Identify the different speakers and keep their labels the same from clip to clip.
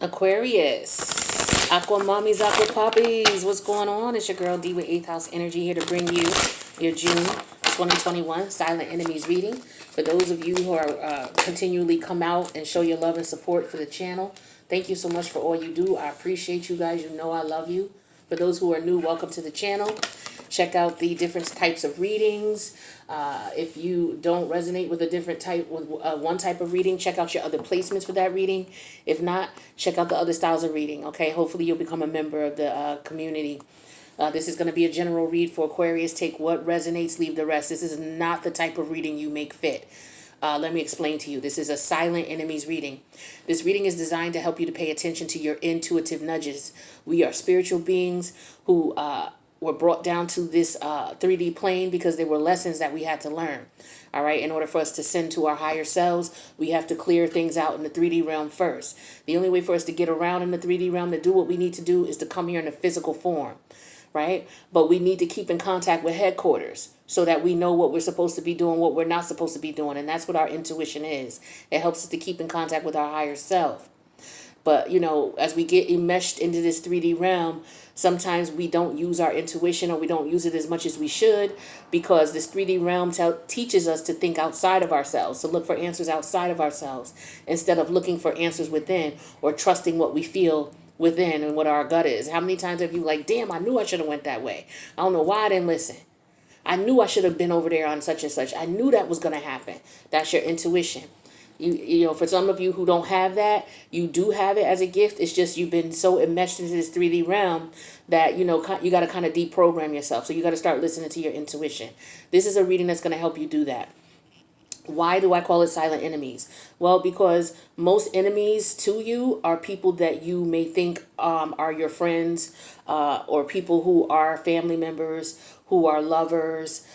Speaker 1: Aquarius, Aqua Mommies, Aqua Poppies, what's going on? It's your girl D with 8th House Energy here to bring you your June 2021 Silent Enemies reading. For those of you who are continually come out and show your love and support for the channel, thank you so much for all you do. I appreciate you guys. You know I love you. For those who are new, welcome to the channel. Check out the different types of readings. If you don't resonate with a different type, with one type of reading, check out your other placements for that reading. If not, check out the other styles of reading. Okay, hopefully you'll become a member of the community. This is going to be a general read for Aquarius. Take what resonates, leave the rest. This is not the type of reading you make fit. Let me explain to you. This is a silent enemies reading. This reading is designed to help you to pay attention to your intuitive nudges. We are spiritual beings who were brought down to this 3D plane because there were lessons that we had to learn. All right. In order for us to send to our higher selves, we have to clear things out in the 3D realm first. The only way for us to get around in the 3D realm to do what we need to do is to come here in a physical form. Right? But we need to keep in contact with headquarters so that we know what we're supposed to be doing, what we're not supposed to be doing. And that's what our intuition is. It helps us to keep in contact with our higher self. But, you know, as we get enmeshed into this 3D realm, sometimes we don't use our intuition, or we don't use it as much as we should, because this 3D realm teaches us to think outside of ourselves, to look for answers outside of ourselves, instead of looking for answers within, or trusting what we feel within and what our gut is. How many times have you like, damn, I knew I should have went that way. I don't know why I didn't listen. I knew I should have been over there on such and such. I knew that was going to happen. That's your intuition. You know, for some of you who don't have that, you do have it as a gift. It's just you've been so enmeshed into this 3D realm that, you know, you got to kind of deprogram yourself. So you got to start listening to your intuition. This is a reading that's going to help you do that. Why do I call it silent enemies? Well, because most enemies to you are people that you may think are your friends, or people who are family members, who are lovers,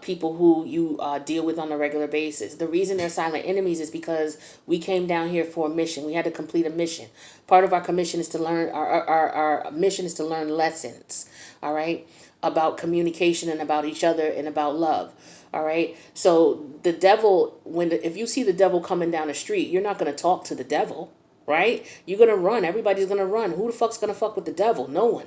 Speaker 1: people who you deal with on a regular basis. The reason they're silent enemies is because we came down here for a mission. We had to complete a mission. Part of our commission is to learn, our mission is to learn lessons, all right, about communication and about each other and about love. All right. So the devil, if you see the devil coming down the street, you're not going to talk to the devil, right? You're going to run. Everybody's going to run. Who the fuck's going to fuck with the devil? No one.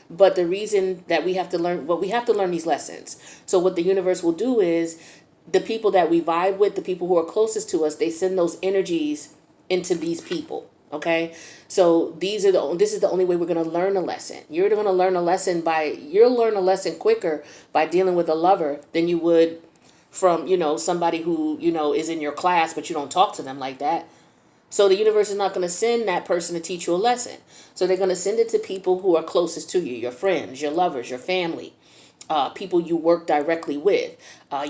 Speaker 1: But the reason that we have to learn, we have to learn these lessons. So what the universe will do is the people that we vibe with, the people who are closest to us, they send those energies into these people. Okay, so this is the only way we're going to learn a lesson. You're going to learn a lesson you'll learn a lesson quicker by dealing with a lover than you would from, you know, somebody who, you know, is in your class, but you don't talk to them like that. So the universe is not going to send that person to teach you a lesson. So they're going to send it to people who are closest to you, your friends, your lovers, your family, people you work directly with,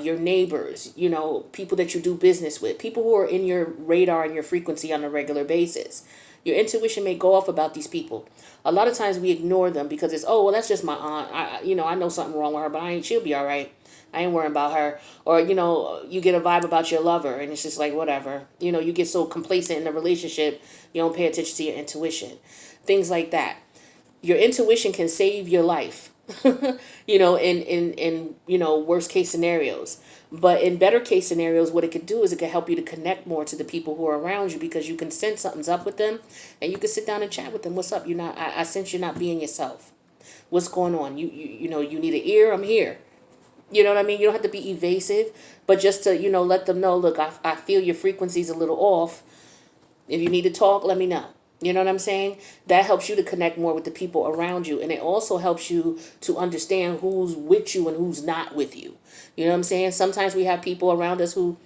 Speaker 1: your neighbors, you know, people that you do business with, people who are in your radar and your frequency on a regular basis. Your intuition may go off about these people. A lot of times we ignore them because it's, oh, well, that's just my aunt. I know something wrong with her, but she'll be all right. I ain't worrying about her. Or, you know, you get a vibe about your lover and it's just like, whatever. You know, you get so complacent in the relationship, you don't pay attention to your intuition. Things like that. Your intuition can save your life, you know, in you know, worst case scenarios. But in better case scenarios, what it could do is it could help you to connect more to the people who are around you, because you can sense something's up with them and you can sit down and chat with them. What's up? I sense you're not being yourself. What's going on? You know, you need an ear. I'm here. You know what I mean? You don't have to be evasive, but just to, you know, let them know, look, I feel your frequency's a little off. If you need to talk, let me know. You know what I'm saying? That helps you to connect more with the people around you. And it also helps you to understand who's with you and who's not with you. You know what I'm saying? Sometimes we have people around us who,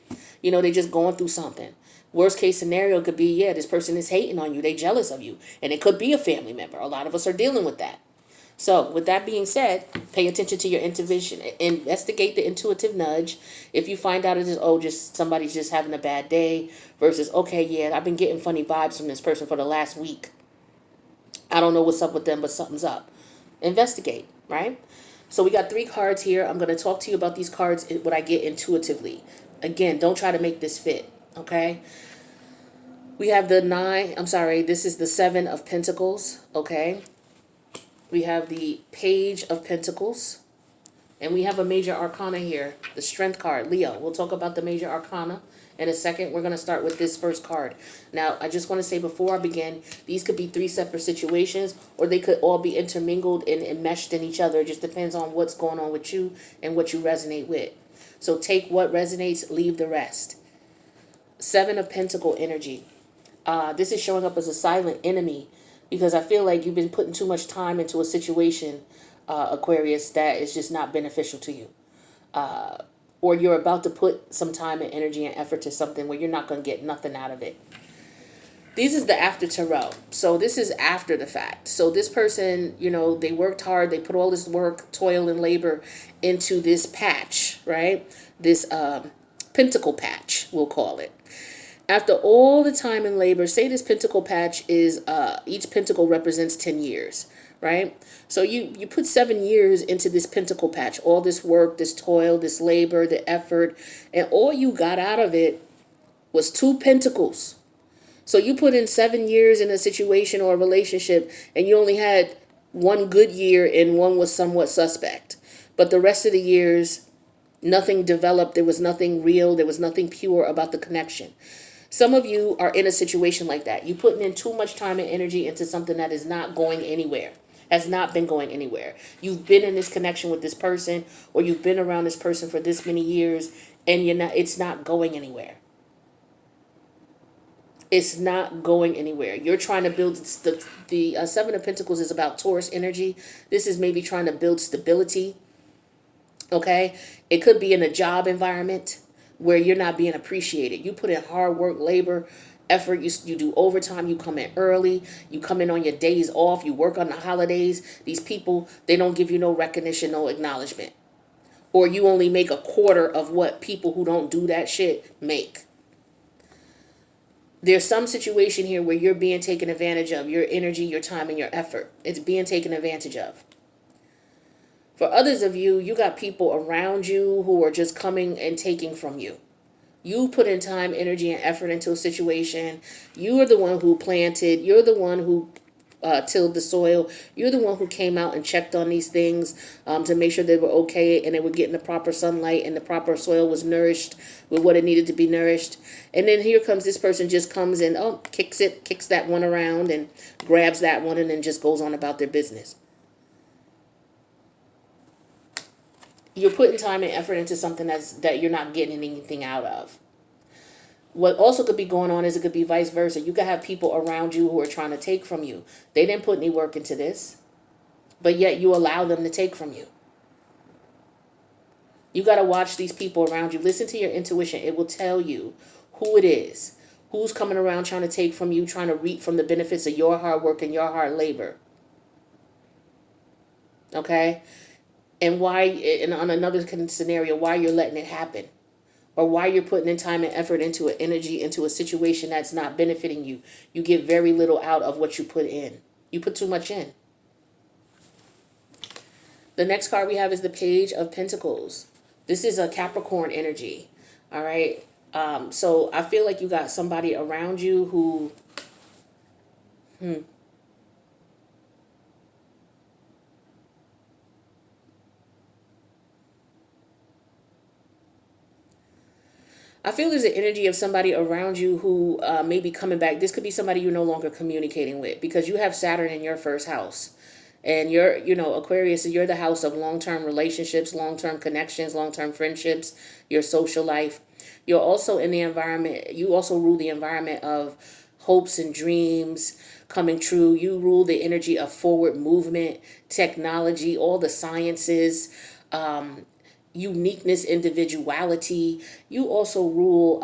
Speaker 1: you know, they're just going through something. Worst case scenario could be, yeah, this person is hating on you. They jealous of you. And it could be a family member. A lot of us are dealing with that. So with that being said, pay attention to your intuition. Investigate the intuitive nudge. If you find out it is, just somebody's just having a bad day, versus, okay, yeah, I've been getting funny vibes from this person for the last week. I don't know what's up with them, but something's up. Investigate, right? So we got 3 cards here. I'm going to talk to you about these cards, what I get intuitively. Again, don't try to make this fit, okay? We have this is the 7 of Pentacles, okay? We have the Page of Pentacles, and we have a major arcana here, the Strength card, Leo. We'll talk about the major arcana In a second, we're going to start with this first card. Now, I just want to say before I begin, these could be 3 separate situations, or they could all be intermingled and enmeshed in each other. It just depends on what's going on with you and what you resonate with. So take what resonates, leave the rest. 7 of Pentacle energy. This is showing up as a silent enemy because I feel like you've been putting too much time into a situation, Aquarius, that is just not beneficial to you. Or you're about to put some time and energy and effort to something where you're not going to get nothing out of it. This is the after tarot. So this is after the fact. So this person, they worked hard. They put all this work, toil, and labor into this patch, right? This pentacle patch, we'll call it. After all the time and labor, say this pentacle patch is, each pentacle represents 10 years, right? So you put 7 years into this pentacle patch, all this work, this toil, this labor, the effort, and all you got out of it was 2 pentacles. So you put in 7 years in a situation or a relationship, and you only had 1 good year and 1 was somewhat suspect. But the rest of the years, nothing developed. There was nothing real. There was nothing pure about the connection. Some of you are in a situation like that. You're putting in too much time and energy into something that is not going anywhere, has not been going anywhere. You've been in this connection with this person, or you've been around this person for this many years, and it's not going anywhere. It's not going anywhere. You're trying to build the 7 of Pentacles is about Taurus energy. This is maybe trying to build stability. Okay? It could be in a job environment where you're not being appreciated. You put in hard work, labor, effort. You do overtime. You come in early. You come in on your days off. You work on the holidays. These people, they don't give you no recognition, no acknowledgement. Or you only make a quarter of what people who don't do that shit make. There's some situation here where you're being taken advantage of. Your energy, your time, and your effort. It's being taken advantage of. For others of you, you got people around you who are just coming and taking from you. You put in time, energy, and effort into a situation. You are the one who planted. You're the one who tilled the soil. You're the one who came out and checked on these things to make sure they were okay and they were getting the proper sunlight and the proper soil was nourished with what it needed to be nourished. And then here comes this person, just comes and kicks that one around and grabs that one and then just goes on about their business. You're putting time and effort into something that you're not getting anything out of. What also could be going on is it could be vice versa. You could have people around you who are trying to take from you. They didn't put any work into this, but yet you allow them to take from you. You got to watch these people around you. Listen to your intuition. It will tell you who it is, who's coming around trying to take from you, trying to reap from the benefits of your hard work and your hard labor. Okay? And why, and on another scenario, why you're letting it happen. Or why you're putting in time and effort into an energy, into a situation that's not benefiting you. You get very little out of what you put in. You put too much in. The next card we have is the Page of Pentacles. This is a Capricorn energy. All right. So I feel like you got somebody around you who... I feel there's an energy of somebody around you who may be coming back. This could be somebody you're no longer communicating with because you have Saturn in your first house. And you're, Aquarius, you're the house of long-term relationships, long-term connections, long-term friendships, your social life. You're also in the environment. You also rule the environment of hopes and dreams coming true. You rule the energy of forward movement, technology, all the sciences, uniqueness, individuality. You also rule,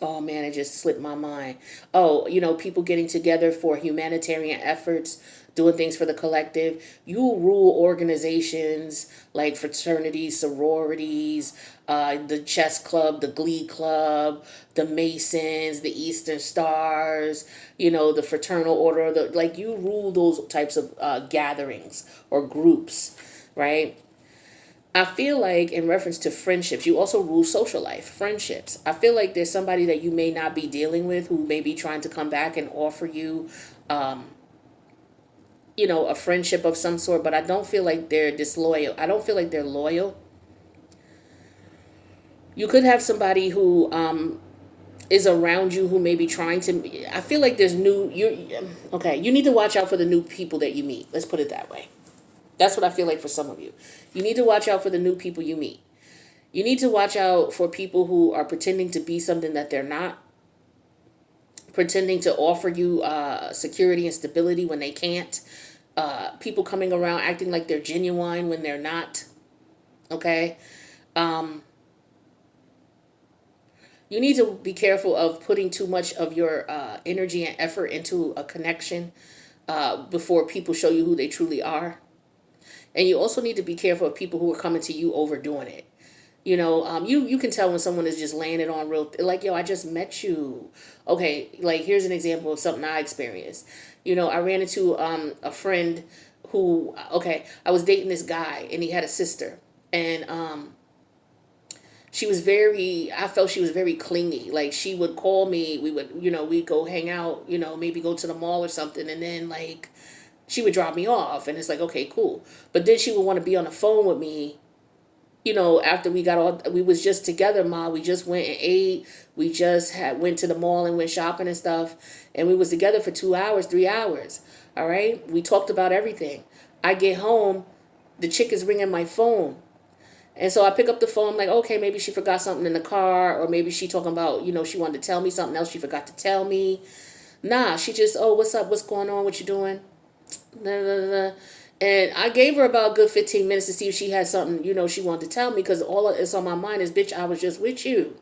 Speaker 1: oh man, it just slipped my mind. Oh, people getting together for humanitarian efforts, doing things for the collective. You rule organizations like fraternities, sororities, the chess club, the glee club, the Masons, the Eastern Stars, the fraternal order. You rule those types of gatherings or groups, right? I feel like in reference to friendships, you also rule social life, friendships. I feel like there's somebody that you may not be dealing with who may be trying to come back and offer you, a friendship of some sort, but I don't feel like they're disloyal. I don't feel like they're loyal. You could have somebody who is around you who may be trying to. I feel like there's new. Okay. You need to watch out for the new people that you meet. Let's put it that way. That's what I feel like for some of you. You need to watch out for the new people you meet. You need to watch out for people who are pretending to be something that they're not, pretending to offer you security and stability when they can't. People coming around acting like they're genuine when they're not. Okay. You need to be careful of putting too much of your energy and effort into a connection before people show you who they truly are. And you also need to be careful of people who are coming to you overdoing it. You can tell when someone is just laying it on real, like, yo, I just met you. Okay, like, here's an example of something I experienced. I ran into a friend who, okay, I was dating this guy, and he had a sister. And I felt she was very clingy. Like, she would call me, we'd go hang out, maybe go to the mall or something, and then, like, she would drop me off, and it's like, okay, cool. But then she would want to be on the phone with me, after we was just together, Ma. We just went and ate. We just went to the mall and went shopping and stuff. And we was together for 2 hours, 3 hours. All right. We talked about everything. I get home, the chick is ringing my phone. And so I pick up the phone, I'm like, okay, maybe she forgot something in the car, or maybe she talking about, she wanted to tell me something else she forgot to tell me. Nah, she just, oh, what's up? What's going on? What you doing? Nah, nah, nah, nah. And I gave her about a good 15 minutes to see if she had something, she wanted to tell me, because all that's on my mind is, bitch, I was just with you.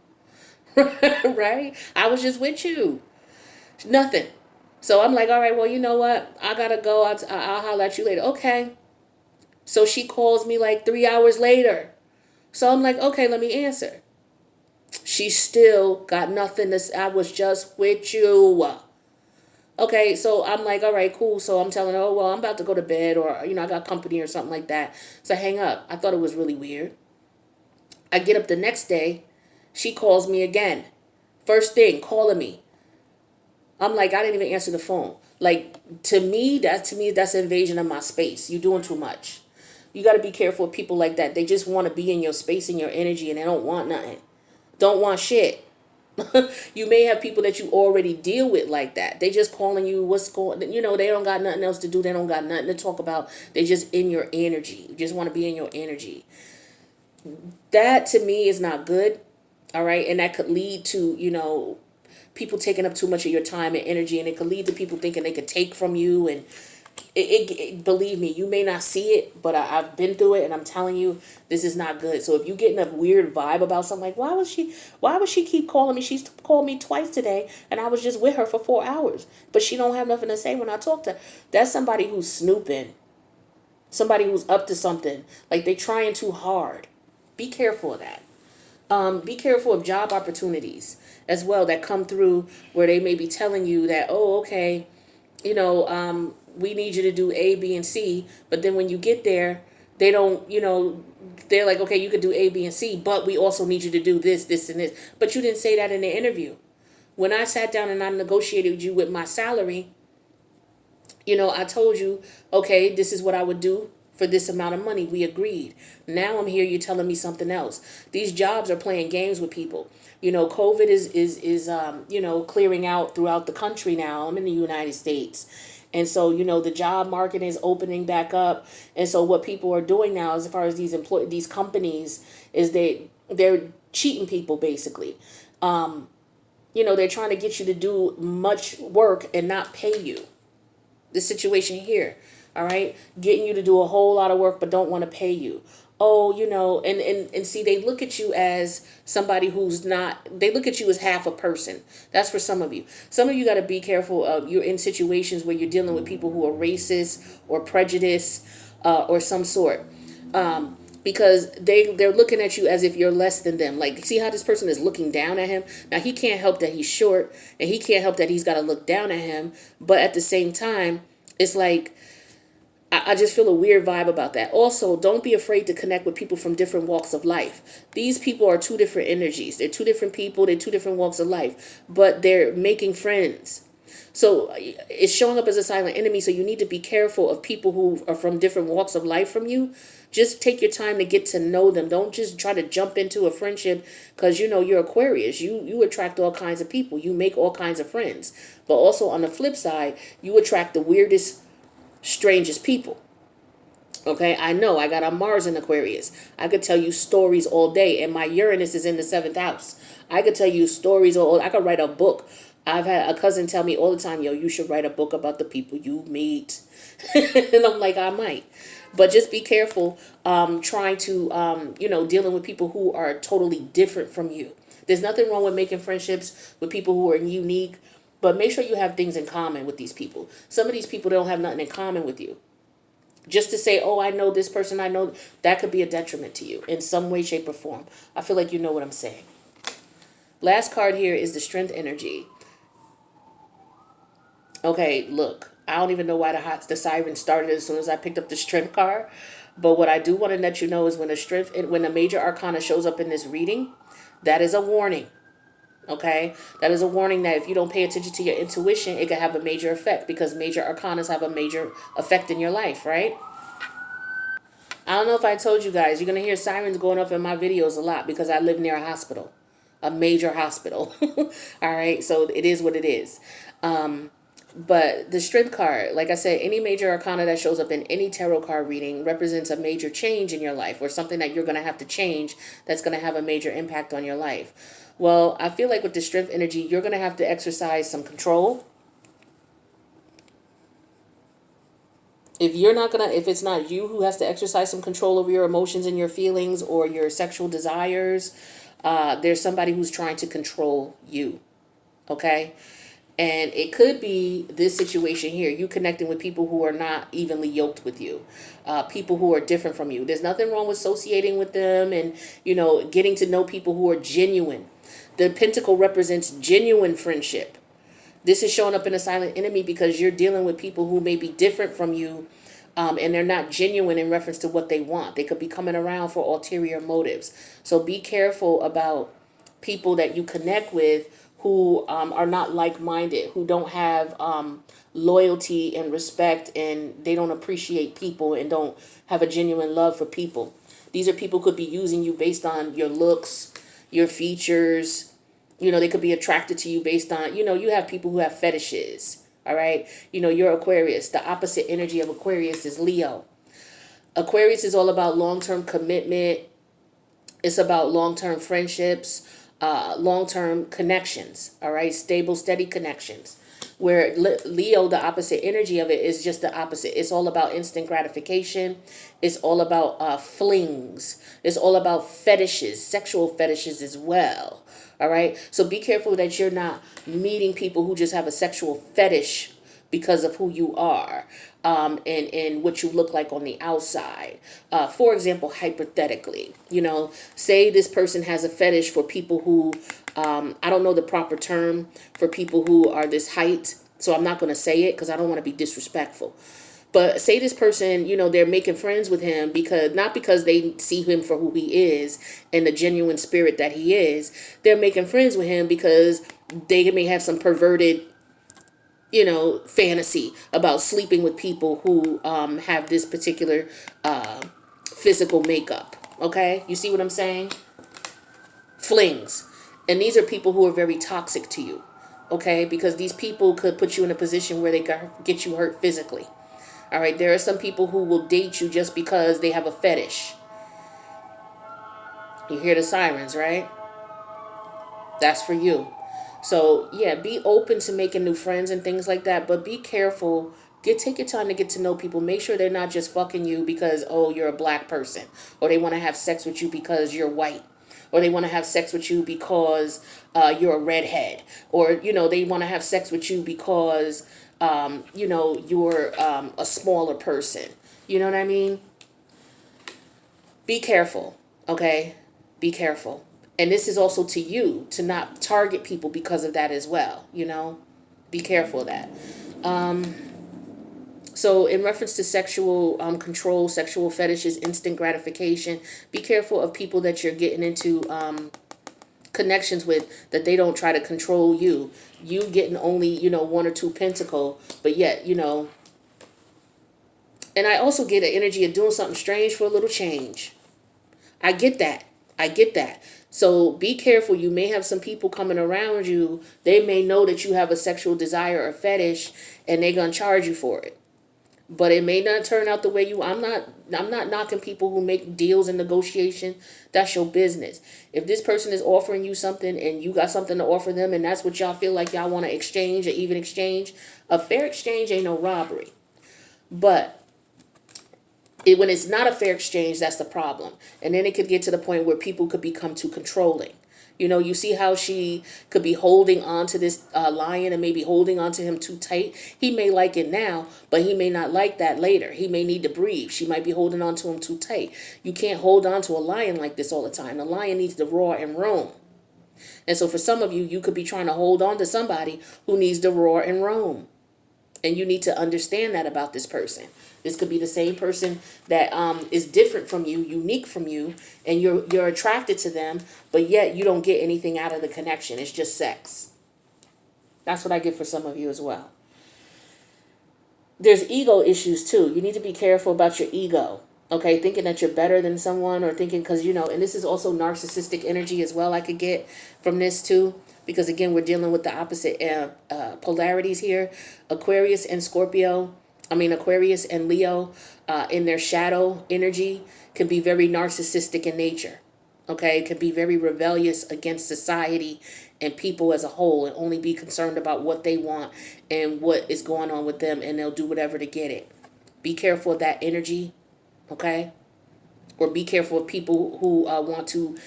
Speaker 1: Right? I was just with you. Nothing. So I'm like, all right, well, you know what? I got to go. I'll holler at you later. Okay. So she calls me like 3 hours later. So I'm like, okay, let me answer. She still got nothing to say. I was just with you. Okay, so I'm like, all right, cool. So I'm telling her, oh, well, I'm about to go to bed, or, I got company or something like that. So I hang up. I thought it was really weird. I get up the next day. She calls me again. First thing, calling me. I'm like, I didn't even answer the phone. Like, to me, that's invasion of my space. You're doing too much. You got to be careful with people like that. They just want to be in your space and your energy, and they don't want nothing. Don't want shit. You may have people that you already deal with like that. They just calling you what's going, they don't got nothing else to do. They don't got nothing to talk about. They just in your energy. You just want to be in your energy. That to me is not good. All right. And that could lead to, people taking up too much of your time and energy, and it could lead to people thinking they could take from you. And believe me, you may not see it, but I've been through it, and I'm telling you, this is not good. So if you're getting a weird vibe about something, like, why would she keep calling me? She's called me twice today, and I was just with her for 4 hours, but she don't have nothing to say when I talk to her. That's somebody who's snooping, somebody who's up to something, like they trying too hard. Be careful of that. Be careful of job opportunities as well that come through where they may be telling you that, oh, okay, we need you to do A, B, and C. But then when you get there, they don't, they're like, okay, you could do A, B, and C, but we also need you to do this, this, and this. But you didn't say that in the interview. When I sat down and I negotiated you with my salary, I told you, okay, this is what I would do for this amount of money. We agreed. Now I'm here, you're telling me something else. These jobs are playing games with people. COVID is clearing out throughout the country now. I'm in the United States. And so, the job market is opening back up. And so what people are doing now, as far as these companies, is they're cheating people, basically. They're trying to get you to do much work and not pay you. The situation here, all right? Getting you to do a whole lot of work but don't want to pay you. Oh, and see, they look at you as somebody who's not, they look at you as half a person. That's for some of you. Some of you got to be careful of, you're in situations where you're dealing with people who are racist or prejudiced or some sort. Because they're looking at you as if you're less than them. Like, see how this person is looking down at him? Now, he can't help that he's short, and he can't help that he's got to look down at him. But at the same time, it's like, I just feel a weird vibe about that. Also, don't be afraid to connect with people from different walks of life. These people are two different energies. They're two different people. They're two different walks of life. But they're making friends. So it's showing up as a silent enemy. So you need to be careful of people who are from different walks of life from you. Just take your time to get to know them. Don't just try to jump into a friendship because you know you're Aquarius. You attract all kinds of people. You make all kinds of friends. But also on the flip side, you attract the weirdest, strangest people. Okay, I know I got a Mars in Aquarius. I could tell you stories all day, and my Uranus is in the seventh house. I could tell you stories all. I could write a book. I've had a cousin tell me all the time, "Yo, you should write a book about the people you meet," and I'm like, I might, but just be careful. Trying to dealing with people who are totally different from you. There's nothing wrong with making friendships with people who are unique, but make sure you have things in common with these people. Some of these people don't have nothing in common with you. Just to say, oh, I know this person, I know, that could be a detriment to you in some way, shape, or form. I feel like you know what I'm saying. Last card here is the strength energy. Okay, look, I don't even know why the siren started as soon as I picked up the strength card. But what I do want to let you know is when the major arcana shows up in this reading, that is a warning. Okay, that is a warning that if you don't pay attention to your intuition, it can have a major effect because major arcanas have a major effect in your life, right? I don't know if I told you guys, you're going to hear sirens going off in my videos a lot because I live near a hospital, a major hospital. All right, so it is what it is. But the strength card, like I said, any major arcana that shows up in any tarot card reading represents a major change in your life or something that you're going to have to change that's going to have a major impact on your life. Well, I feel like with the strength energy, you're going to have to exercise some control. If it's not you who has to exercise some control over your emotions and your feelings or your sexual desires, there's somebody who's trying to control you. Okay? And it could be this situation here, you connecting with people who are not evenly yoked with you, people who are different from you. There's nothing wrong with associating with them and, getting to know people who are genuine. The pentacle represents genuine friendship. This is showing up in a silent enemy because you're dealing with people who may be different from you, and they're not genuine in reference to what they want. They could be coming around for ulterior motives. So be careful about people that you connect with who are not like-minded, who don't have loyalty and respect, and they don't appreciate people and don't have a genuine love for people. These are people who could be using you based on your looks, your features. They could be attracted to you based on, you have people who have fetishes. All right. You're Aquarius. The opposite energy of Aquarius is Leo. Aquarius is all about long-term commitment. It's about long-term friendships, long-term connections. All right. Stable, steady connections. Where Leo, the opposite energy of it is just the opposite. It's all about instant gratification. It's all about flings. It's all about fetishes, sexual fetishes as well. All right. So be careful that you're not meeting people who just have a sexual fetish because of who you are, and what you look like on the outside. For example, hypothetically, say this person has a fetish for people who, I don't know the proper term for people who are this height, so I'm not going to say it because I don't want to be disrespectful. But say this person, they're making friends with him not because they see him for who he is and the genuine spirit that he is. They're making friends with him because they may have some perverted, fantasy about sleeping with people who have this particular physical makeup. Okay? You see what I'm saying? Flings. And these are people who are very toxic to you. Okay? Because these people could put you in a position where they could get you hurt physically. All right, there are some people who will date you just because they have a fetish. You hear the sirens, right? That's for you. So, yeah, be open to making new friends and things like that, but be careful. Take your time to get to know people. Make sure they're not just fucking you because, oh, you're a black person, or they want to have sex with you because you're white, or they want to have sex with you because you're a redhead, or, they want to have sex with you because you're a smaller person. You know what I mean? Be careful, okay? Be careful. And this is also to you, to not target people because of that as well, Be careful of that. So in reference to sexual control, sexual fetishes, instant gratification, be careful of people that you're getting into connections with, that they don't try to control you. You getting only, you know, 1 or 2 pentacle, but yet, you know. And I also get an energy of doing something strange for a little change. I get that. I get that. So be careful. You may have some people coming around you. They may know that you have a sexual desire or fetish, and they're going to charge you for it. But it may not turn out the way you. I'm not knocking people who make deals and negotiation. That's your business. If this person is offering you something and you got something to offer them, and that's what y'all feel like y'all want to exchange, or even exchange, a fair exchange ain't no robbery. But when it's not a fair exchange, that's the problem. And then it could get to the point where people could become too controlling. You know, you see how she could be holding on to this lion, and maybe holding on to him too tight. He may like it now, but he may not like that later. He may need to breathe. She might be holding on to him too tight. You can't hold on to a lion like this all the time. The lion needs to roar and roam. And so for some of you, you could be trying to hold on to somebody who needs to roar and roam. And you need to understand that about this person. This could be the same person that is different from you, unique from you, and you're attracted to them, but yet you don't get anything out of the connection. It's just sex. That's what I get for some of you as well. There's ego issues too. You need to be careful about your ego. Okay, thinking that you're better than someone, or thinking, because, you know, and this is also narcissistic energy as well I could get from this too. Because again, we're dealing with the opposite polarities here. Aquarius and Leo in their shadow energy can be very narcissistic in nature. Okay, it can be very rebellious against society and people as a whole, and only be concerned about what they want and what is going on with them, and they'll do whatever to get it. Be careful of that energy, okay? Or be careful of people who want to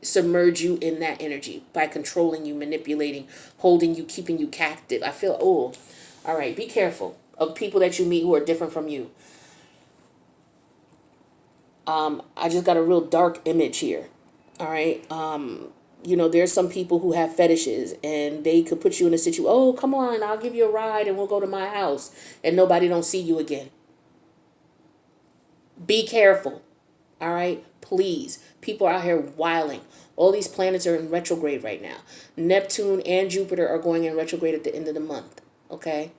Speaker 1: submerge you in that energy by controlling you, manipulating, holding you, keeping you captive. I feel, all right, be careful of people that you meet who are different from you. I just got a real dark image here. All right. You know, there's some people who have fetishes, and they could put you in a situation, oh, come on, I'll give you a ride and we'll go to my house, and nobody don't see you again. Be careful. All right, please. People are out here wilding. All these planets are in retrograde right now. Neptune and Jupiter are going in retrograde at the end of the month. Okay.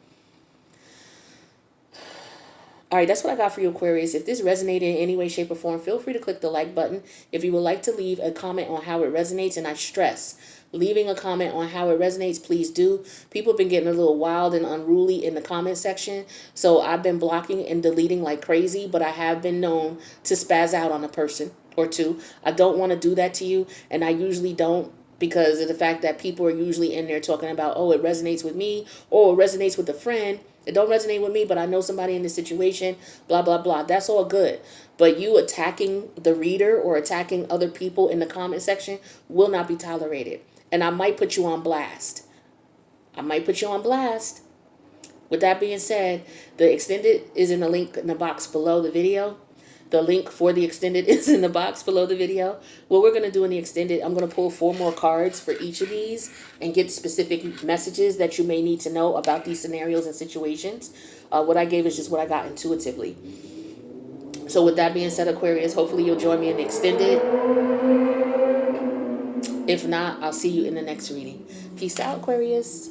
Speaker 1: All right, that's what I got for you, Aquarius. If this resonated in any way, shape, or form, feel free to click the like button. If you would like to leave a comment on how it resonates, and I stress, leaving a comment on how it resonates, please do. People have been getting a little wild and unruly in the comment section, so I've been blocking and deleting like crazy, but I have been known to spaz out on a person or two. I don't want to do that to you, and I usually don't, because of the fact that people are usually in there talking about, oh, it resonates with me, or it resonates with a friend. It don't resonate with me, but I know somebody in this situation, blah, blah, blah. That's all good. But you attacking the reader or attacking other people in the comment section will not be tolerated. And I might put you on blast. With that being said, the extended is in the link in the box below the video. The link for the extended is in the box below the video. What we're going to do in the extended, I'm going to pull 4 more cards for each of these and get specific messages that you may need to know about these scenarios and situations. What I gave is just what I got intuitively. So with that being said, Aquarius, hopefully you'll join me in the extended. If not, I'll see you in the next reading. Peace out, Aquarius.